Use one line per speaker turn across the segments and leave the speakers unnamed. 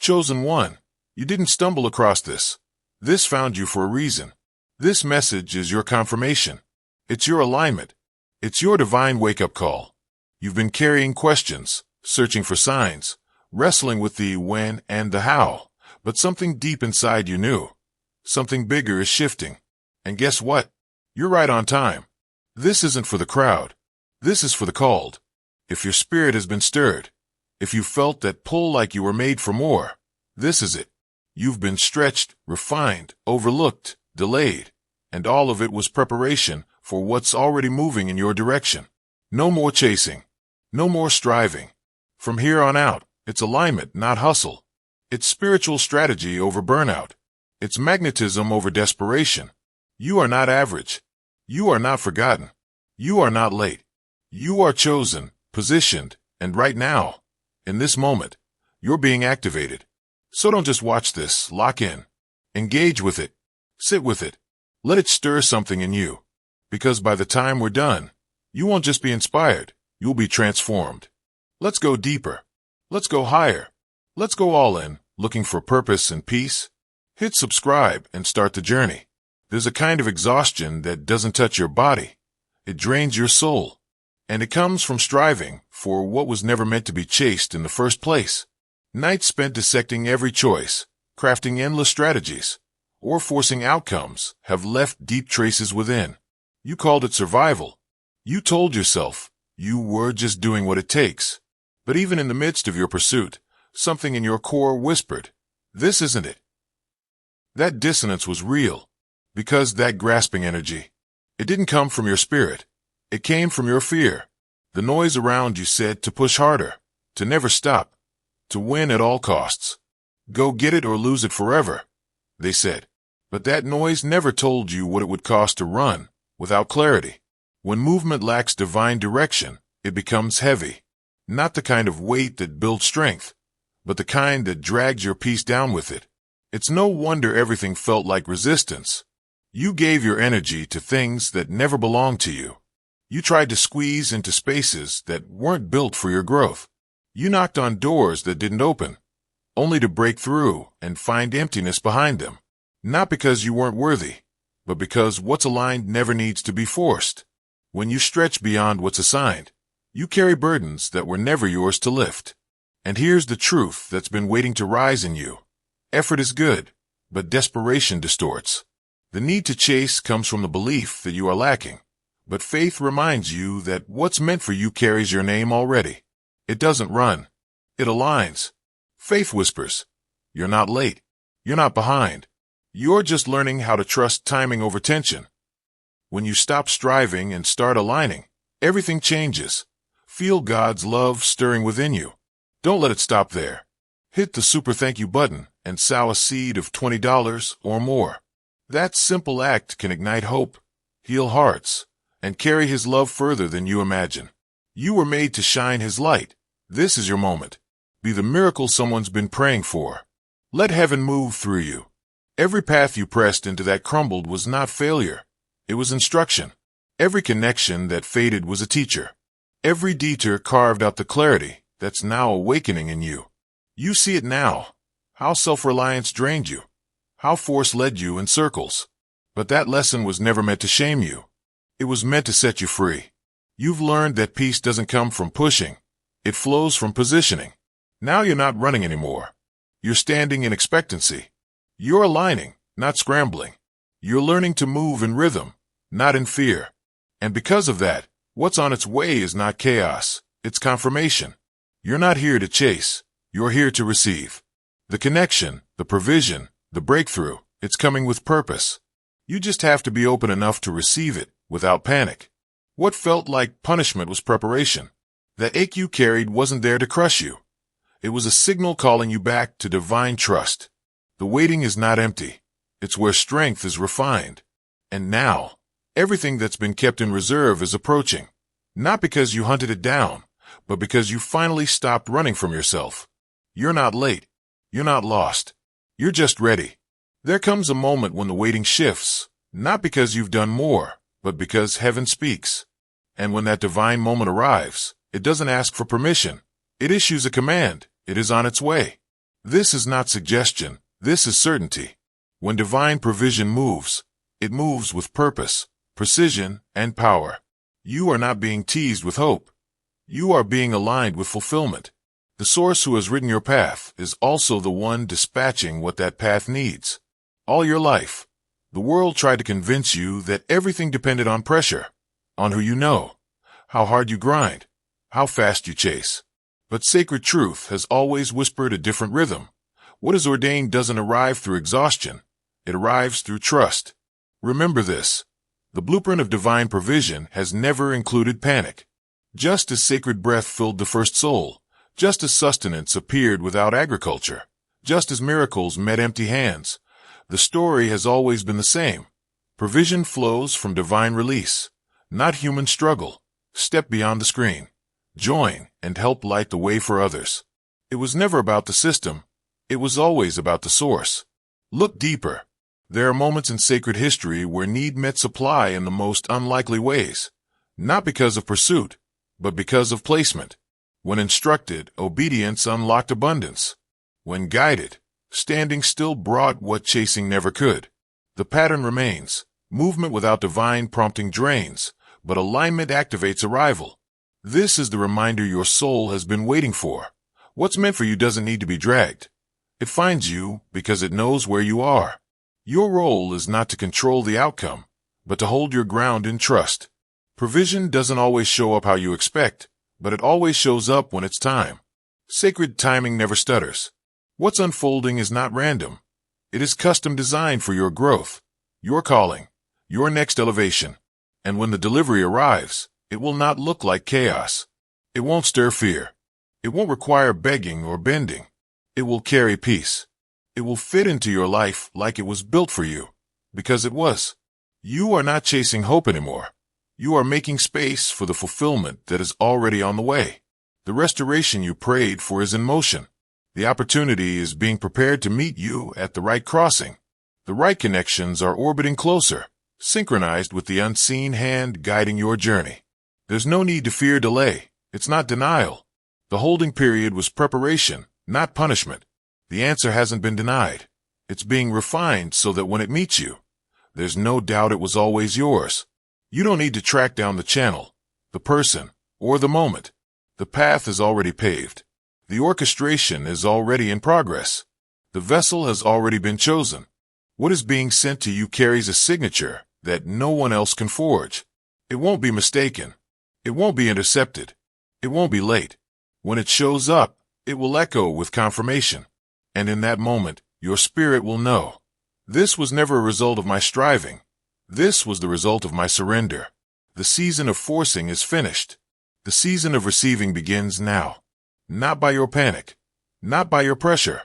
Chosen one, you didn't stumble across this. This found you for a reason. This message is your confirmation. It's your alignment. It's your divine wake-up call. You've been carrying questions, searching for signs, wrestling with the when and the how, but something deep inside you knew. Something bigger is shifting. And guess what? You're right on time. This isn't for the crowd. This is for the called. If your spirit has been stirred, if you felt that pull like you were made for more, this is it. You've been stretched, refined, overlooked, delayed, and all of it was preparation for what's already moving in your direction. No more chasing. No more striving. From here on out, it's alignment, not hustle. It's spiritual strategy over burnout. It's magnetism over desperation. You are not average. You are not forgotten. You are not late. You are chosen, positioned, and right now, in this moment, you're being activated. So don't just watch this, lock in. Engage with it. Sit with it. Let it stir something in you. Because by the time we're done, you won't just be inspired, you'll be transformed. Let's go deeper. Let's go higher. Let's go all in, looking for purpose and peace. Hit subscribe and start the journey. There's a kind of exhaustion that doesn't touch your body. It drains your soul. And it comes from striving for what was never meant to be chased in the first place. Nights spent dissecting every choice, crafting endless strategies, or forcing outcomes have left deep traces within. You called it survival. You told yourself you were just doing what it takes. But even in the midst of your pursuit, something in your core whispered, this isn't it. That dissonance was real, because that grasping energy, it didn't come from your spirit. It came from your fear. The noise around you said to push harder, to never stop, to win at all costs. Go get it or lose it forever, they said. But that noise never told you what it would cost to run without clarity. When movement lacks divine direction, it becomes heavy. Not the kind of weight that builds strength, but the kind that drags your peace down with it. It's no wonder everything felt like resistance. You gave your energy to things that never belonged to you. You tried to squeeze into spaces that weren't built for your growth. You knocked on doors that didn't open, only to break through and find emptiness behind them. Not because you weren't worthy, but because what's aligned never needs to be forced. When you stretch beyond what's assigned, you carry burdens that were never yours to lift. And here's the truth that's been waiting to rise in you. Effort is good, but desperation distorts. The need to chase comes from the belief that you are lacking. But faith reminds you that what's meant for you carries your name already. It doesn't run. It aligns. Faith whispers, you're not late. You're not behind. You're just learning how to trust timing over tension. When you stop striving and start aligning, everything changes. Feel God's love stirring within you. Don't let it stop there. Hit the super thank you button and sow a seed of $20 or more. That simple act can ignite hope, heal hearts, and carry His love further than you imagine. You were made to shine His light. This is your moment. Be the miracle someone's been praying for. Let heaven move through you. Every path you pressed into that crumbled was not failure. It was instruction. Every connection that faded was a teacher. Every detour carved out the clarity that's now awakening in you. You see it now. How self-reliance drained you. How force led you in circles. But that lesson was never meant to shame you. It was meant to set you free. You've learned that peace doesn't come from pushing. It flows from positioning. Now you're not running anymore. You're standing in expectancy. You're aligning, not scrambling. You're learning to move in rhythm, not in fear. And because of that, what's on its way is not chaos. It's confirmation. You're not here to chase. You're here to receive. The connection, the provision, the breakthrough, it's coming with purpose. You just have to be open enough to receive it without panic. What felt like punishment was preparation. That ache you carried wasn't there to crush you. It was a signal calling you back to divine trust. The waiting is not empty. It's where strength is refined. And now, everything that's been kept in reserve is approaching. Not because you hunted it down, but because you finally stopped running from yourself. You're not late. You're not lost. You're just ready. There comes a moment when the waiting shifts, not because you've done more, but because heaven speaks. And when that divine moment arrives, it doesn't ask for permission. It issues a command. It is on its way. This is not suggestion, this is certainty. When divine provision moves, it moves with purpose, precision, and power. You are not being teased with hope. You are being aligned with fulfillment. The source who has written your path is also the one dispatching what that path needs. All your life, the world tried to convince you that everything depended on pressure, on who you know, how hard you grind, how fast you chase. But sacred truth has always whispered a different rhythm. What is ordained doesn't arrive through exhaustion. It arrives through trust. Remember this. The blueprint of divine provision has never included panic. Just as sacred breath filled the first soul, just as sustenance appeared without agriculture, just as miracles met empty hands, the story has always been the same. Provision flows from divine release, not human struggle. Step beyond the screen. Join and help light the way for others. It was never about the system. It was always about the source. Look deeper. There are moments in sacred history where need met supply in the most unlikely ways, not because of pursuit, but because of placement. When instructed, obedience unlocked abundance. When guided, standing still brought what chasing never could. The pattern remains. Movement without divine prompting drains, but alignment activates arrival. This is the reminder your soul has been waiting for. What's meant for you doesn't need to be dragged. It finds you because it knows where you are. Your role is not to control the outcome, but to hold your ground in trust. Provision doesn't always show up how you expect, but it always shows up when it's time. Sacred timing never stutters. What's unfolding is not random. It is custom designed for your growth, your calling, your next elevation. And when the delivery arrives, it will not look like chaos. It won't stir fear. It won't require begging or bending. It will carry peace. It will fit into your life like it was built for you, because it was. You are not chasing hope anymore. You are making space for the fulfillment that is already on the way. The restoration you prayed for is in motion. The opportunity is being prepared to meet you at the right crossing. The right connections are orbiting closer, synchronized with the unseen hand guiding your journey. There's no need to fear delay. It's not denial. The holding period was preparation, not punishment. The answer hasn't been denied. It's being refined so that when it meets you, there's no doubt it was always yours. You don't need to track down the channel, the person, or the moment. The path is already paved. The orchestration is already in progress. The vessel has already been chosen. What is being sent to you carries a signature that no one else can forge. It won't be mistaken. It won't be intercepted. It won't be late. When it shows up, it will echo with confirmation. And in that moment, your spirit will know. This was never a result of my striving. This was the result of my surrender. The season of forcing is finished. The season of receiving begins now. Not by your panic, not by your pressure,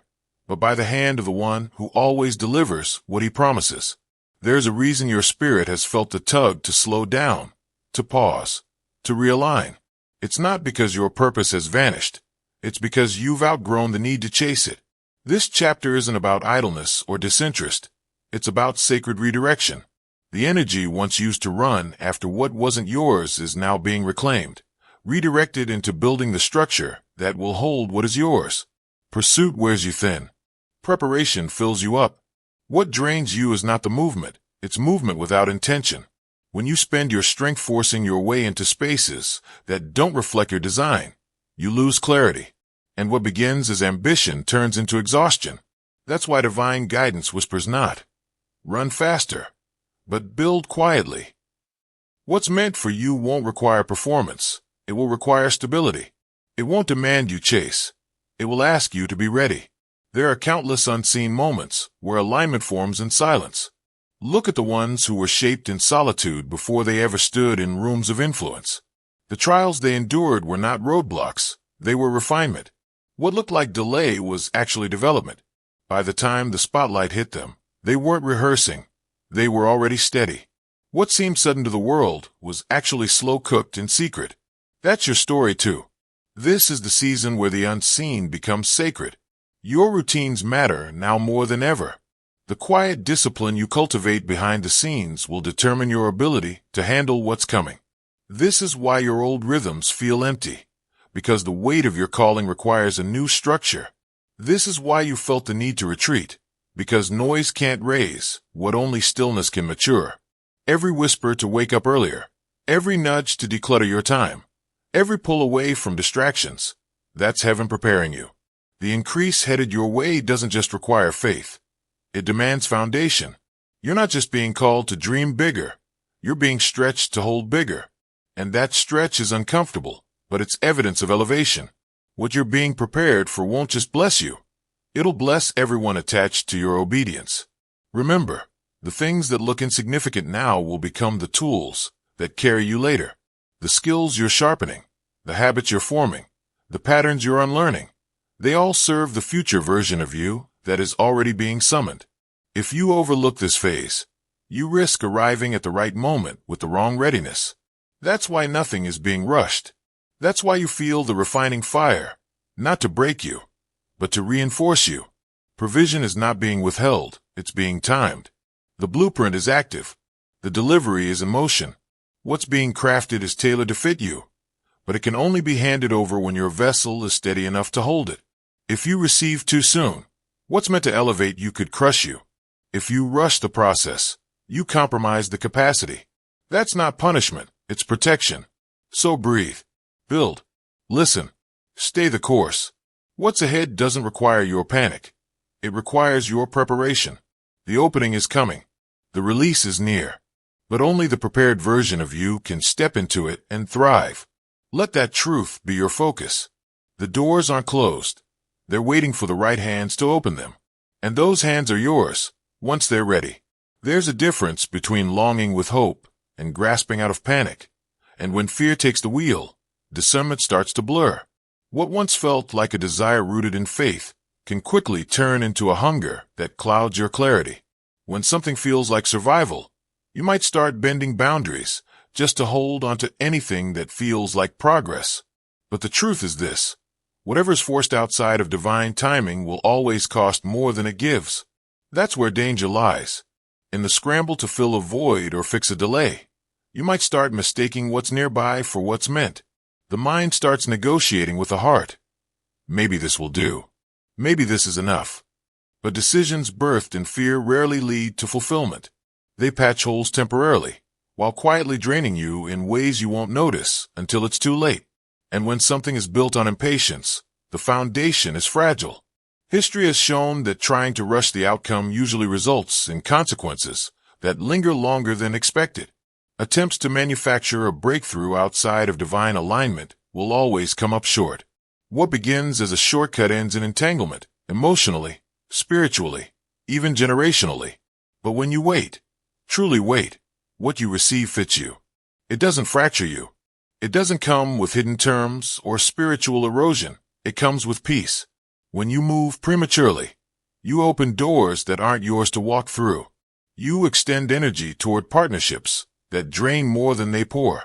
but by the hand of the one who always delivers what he promises. There's a reason your spirit has felt the tug to slow down, to pause, to realign. It's not because your purpose has vanished. It's because you've outgrown the need to chase it. This chapter isn't about idleness or disinterest. It's about sacred redirection. The energy once used to run after what wasn't yours is now being reclaimed, redirected into building the structure that will hold what is yours. Pursuit wears you thin. Preparation fills you up. What drains you is not the movement, it's movement without intention. When you spend your strength forcing your way into spaces that don't reflect your design, you lose clarity. And what begins as ambition turns into exhaustion. That's why divine guidance whispers not, run faster, but build quietly. What's meant for you won't require performance. It will require stability. It won't demand you chase. It will ask you to be ready. There are countless unseen moments where alignment forms in silence. Look at the ones who were shaped in solitude before they ever stood in rooms of influence. The trials they endured were not roadblocks. They were refinement. What looked like delay was actually development. By the time the spotlight hit them, they weren't rehearsing. They were already steady. What seemed sudden to the world was actually slow-cooked in secret. That's your story, too. This is the season where the unseen becomes sacred. Your routines matter now more than ever. The quiet discipline you cultivate behind the scenes will determine your ability to handle what's coming. This is why your old rhythms feel empty, because the weight of your calling requires a new structure. This is why you felt the need to retreat, because noise can't raise what only stillness can mature. Every whisper to wake up earlier, every nudge to declutter your time, every pull away from distractions, that's heaven preparing you. The increase headed your way doesn't just require faith. It demands foundation. You're not just being called to dream bigger. You're being stretched to hold bigger. And that stretch is uncomfortable, but it's evidence of elevation. What you're being prepared for won't just bless you. It'll bless everyone attached to your obedience. Remember, the things that look insignificant now will become the tools that carry you later. The skills you're sharpening, the habits you're forming, the patterns you're unlearning, they all serve the future version of you that is already being summoned. If you overlook this phase, you risk arriving at the right moment with the wrong readiness. That's why nothing is being rushed. That's why you feel the refining fire, not to break you, but to reinforce you. Provision is not being withheld, it's being timed. The blueprint is active. The delivery is in motion. What's being crafted is tailored to fit you, but it can only be handed over when your vessel is steady enough to hold it. If you receive too soon, what's meant to elevate you could crush you. If you rush the process, you compromise the capacity. That's not punishment, it's protection. So breathe, build, listen, stay the course. What's ahead doesn't require your panic. It requires your preparation. The opening is coming. The release is near. But only the prepared version of you can step into it and thrive. Let that truth be your focus. The doors aren't closed. They're waiting for the right hands to open them. And those hands are yours, once they're ready. There's a difference between longing with hope and grasping out of panic. And when fear takes the wheel, discernment starts to blur. What once felt like a desire rooted in faith can quickly turn into a hunger that clouds your clarity. When something feels like survival, you might start bending boundaries just to hold onto anything that feels like progress. But the truth is this. Whatever's forced outside of divine timing will always cost more than it gives. That's where danger lies. In the scramble to fill a void or fix a delay, you might start mistaking what's nearby for what's meant. The mind starts negotiating with the heart. Maybe this will do. Maybe this is enough. But decisions birthed in fear rarely lead to fulfillment. They patch holes temporarily, while quietly draining you in ways you won't notice until it's too late. And when something is built on impatience, the foundation is fragile. History has shown that trying to rush the outcome usually results in consequences that linger longer than expected. Attempts to manufacture a breakthrough outside of divine alignment will always come up short. What begins as a shortcut ends in entanglement, emotionally, spiritually, even generationally. But when you wait, truly wait, what you receive fits you. It doesn't fracture you. It doesn't come with hidden terms or spiritual erosion. It comes with peace. When you move prematurely, you open doors that aren't yours to walk through. You extend energy toward partnerships that drain more than they pour.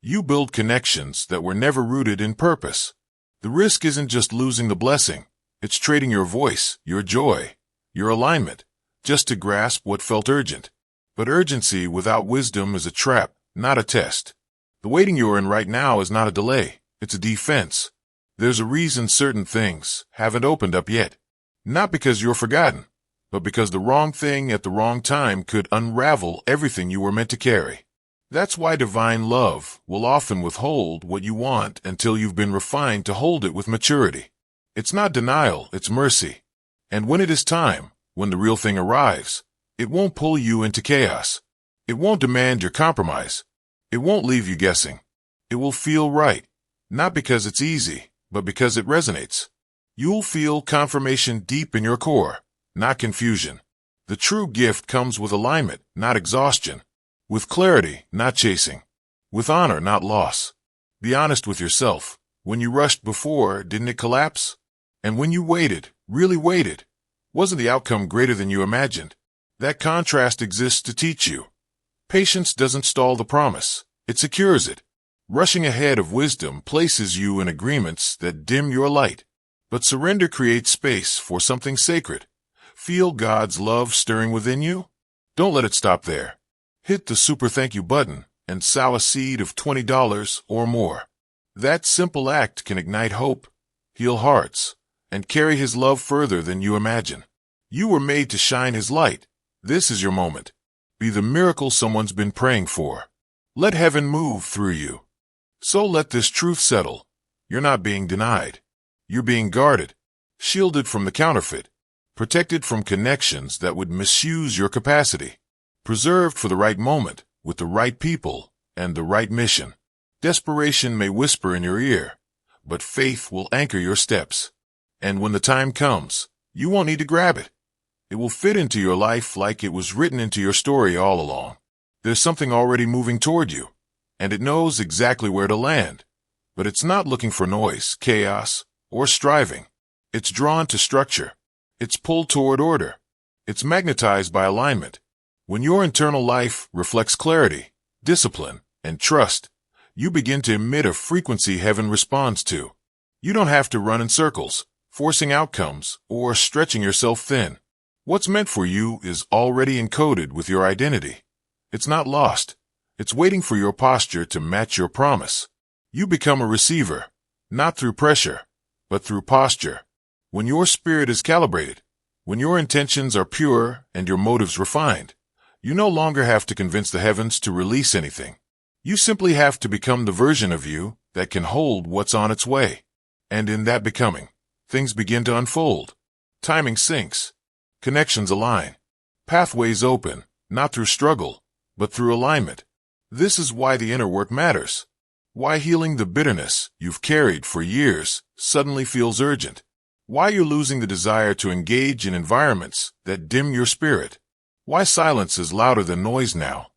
You build connections that were never rooted in purpose. The risk isn't just losing the blessing. It's trading your voice, your joy, your alignment, just to grasp what felt urgent. But urgency without wisdom is a trap, not a test. The waiting you're in right now is not a delay, it's a defense. There's a reason certain things haven't opened up yet. Not because you're forgotten, but because the wrong thing at the wrong time could unravel everything you were meant to carry. That's why divine love will often withhold what you want until you've been refined to hold it with maturity. It's not denial, it's mercy. And when it is time, when the real thing arrives, it won't pull you into chaos. It won't demand your compromise. It won't leave you guessing. It will feel right, not because it's easy, but because it resonates. You'll feel confirmation deep in your core, not confusion. The true gift comes with alignment, not exhaustion. With clarity, not chasing. With honor, not loss. Be honest with yourself. When you rushed before, didn't it collapse? And when you waited, really waited, wasn't the outcome greater than you imagined? That contrast exists to teach you. Patience doesn't stall the promise. It secures it. Rushing ahead of wisdom places you in agreements that dim your light. But surrender creates space for something sacred. Feel God's love stirring within you? Don't let it stop there. Hit the super thank you button and sow a seed of $20 or more. That simple act can ignite hope, heal hearts, and carry his love further than you imagine. You were made to shine his light. This is your moment. Be the miracle someone's been praying for. Let heaven move through you. So let this truth settle. You're not being denied. You're being guarded, shielded from the counterfeit, protected from connections that would misuse your capacity, preserved for the right moment, with the right people, and the right mission. Desperation may whisper in your ear, but faith will anchor your steps. And when the time comes, you won't need to grab it. It will fit into your life like it was written into your story all along. There's something already moving toward you, and it knows exactly where to land. But it's not looking for noise, chaos, or striving. It's drawn to structure. It's pulled toward order. It's magnetized by alignment. When your internal life reflects clarity, discipline, and trust, you begin to emit a frequency heaven responds to. You don't have to run in circles, forcing outcomes, or stretching yourself thin. What's meant for you is already encoded with your identity. It's not lost. It's waiting for your posture to match your promise. You become a receiver, not through pressure, but through posture. When your spirit is calibrated, when your intentions are pure and your motives refined, you no longer have to convince the heavens to release anything. You simply have to become the version of you that can hold what's on its way. And in that becoming, things begin to unfold. Timing syncs. Connections align. Pathways open, not through struggle, but through alignment. This is why the inner work matters. Why healing the bitterness you've carried for years suddenly feels urgent. Why you're losing the desire to engage in environments that dim your spirit. Why silence is louder than noise now.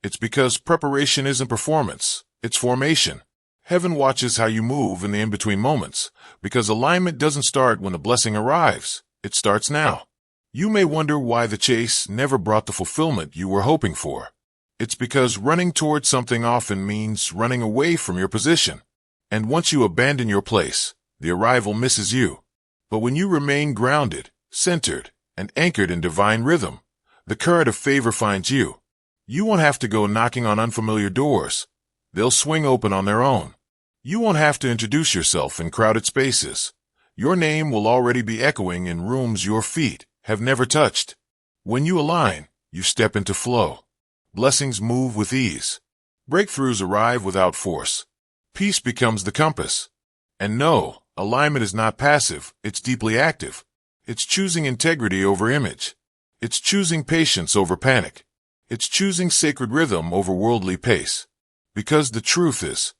It's because preparation isn't performance, it's formation. Heaven watches how you move in the in-between moments, because alignment doesn't start when the blessing arrives. It starts now. You may wonder why the chase never brought the fulfillment you were hoping for. It's because running towards something often means running away from your position. And once you abandon your place, the arrival misses you. But when you remain grounded, centered, and anchored in divine rhythm, the current of favor finds you. You won't have to go knocking on unfamiliar doors. They'll swing open on their own. You won't have to introduce yourself in crowded spaces. Your name will already be echoing in rooms your feet have never touched. When you align, you step into flow. Blessings move with ease. Breakthroughs arrive without force. Peace becomes the compass. And no, alignment is not passive, it's deeply active. It's choosing integrity over image. It's choosing patience over panic. It's choosing sacred rhythm over worldly pace. Because the truth is,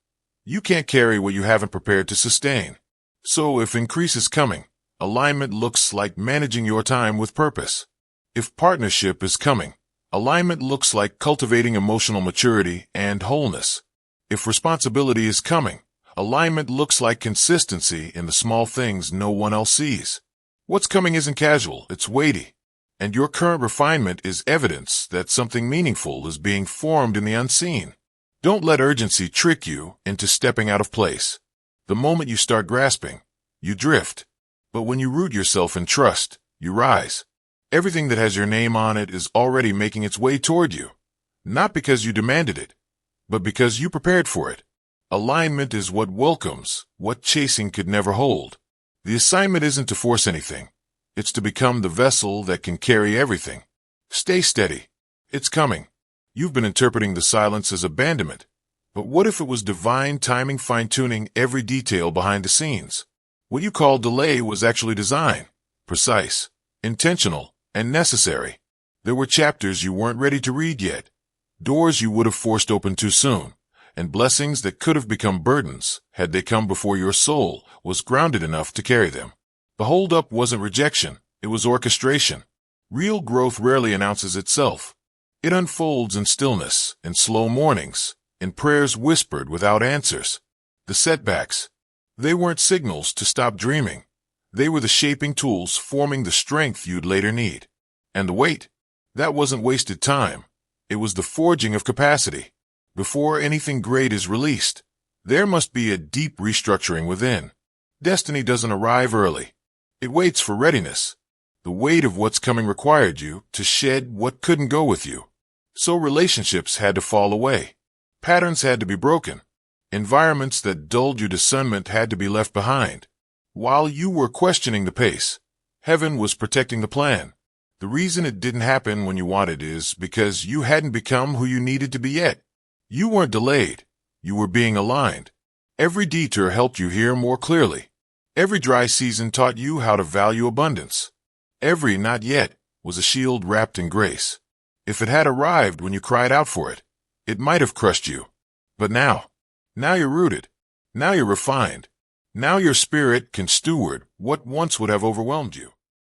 you can't carry what you haven't prepared to sustain. So if increase is coming, alignment looks like managing your time with purpose. If partnership is coming, alignment looks like cultivating emotional maturity and wholeness. If responsibility is coming, alignment looks like consistency in the small things no one else sees. What's coming isn't casual, it's weighty. And your current refinement is evidence that something meaningful is being formed in the unseen. Don't let urgency trick you into stepping out of place. The moment you start grasping, you drift. But when you root yourself in trust, you rise. Everything that has your name on it is already making its way toward you. Not because you demanded it, but because you prepared for it. Alignment is what welcomes what chasing could never hold. The assignment isn't to force anything. It's to become the vessel that can carry everything. Stay steady. It's coming. You've been interpreting the silence as abandonment. But what if it was divine timing fine-tuning every detail behind the scenes? What you call delay was actually design, precise, intentional, and necessary. There were chapters you weren't ready to read yet, doors you would have forced open too soon, and blessings that could have become burdens had they come before your soul was grounded enough to carry them. The holdup wasn't rejection, it was orchestration. Real growth rarely announces itself. It unfolds in stillness, in slow mornings, in prayers whispered without answers. The setbacks, they weren't signals to stop dreaming. They were the shaping tools forming the strength you'd later need. And the wait, that wasn't wasted time. It was the forging of capacity. Before anything great is released, there must be a deep restructuring within. Destiny doesn't arrive early. It waits for readiness. The weight of what's coming required you to shed what couldn't go with you. So relationships had to fall away. Patterns had to be broken. Environments that dulled your discernment had to be left behind. While you were questioning the pace, heaven was protecting the plan. The reason it didn't happen when you wanted is because you hadn't become who you needed to be yet. You weren't delayed. You were being aligned. Every detour helped you hear more clearly. Every dry season taught you how to value abundance. Every not yet was a shield wrapped in grace. If it had arrived when you cried out for it, it might have crushed you. But now you're rooted. Now you're refined. Now your spirit can steward what once would have overwhelmed you.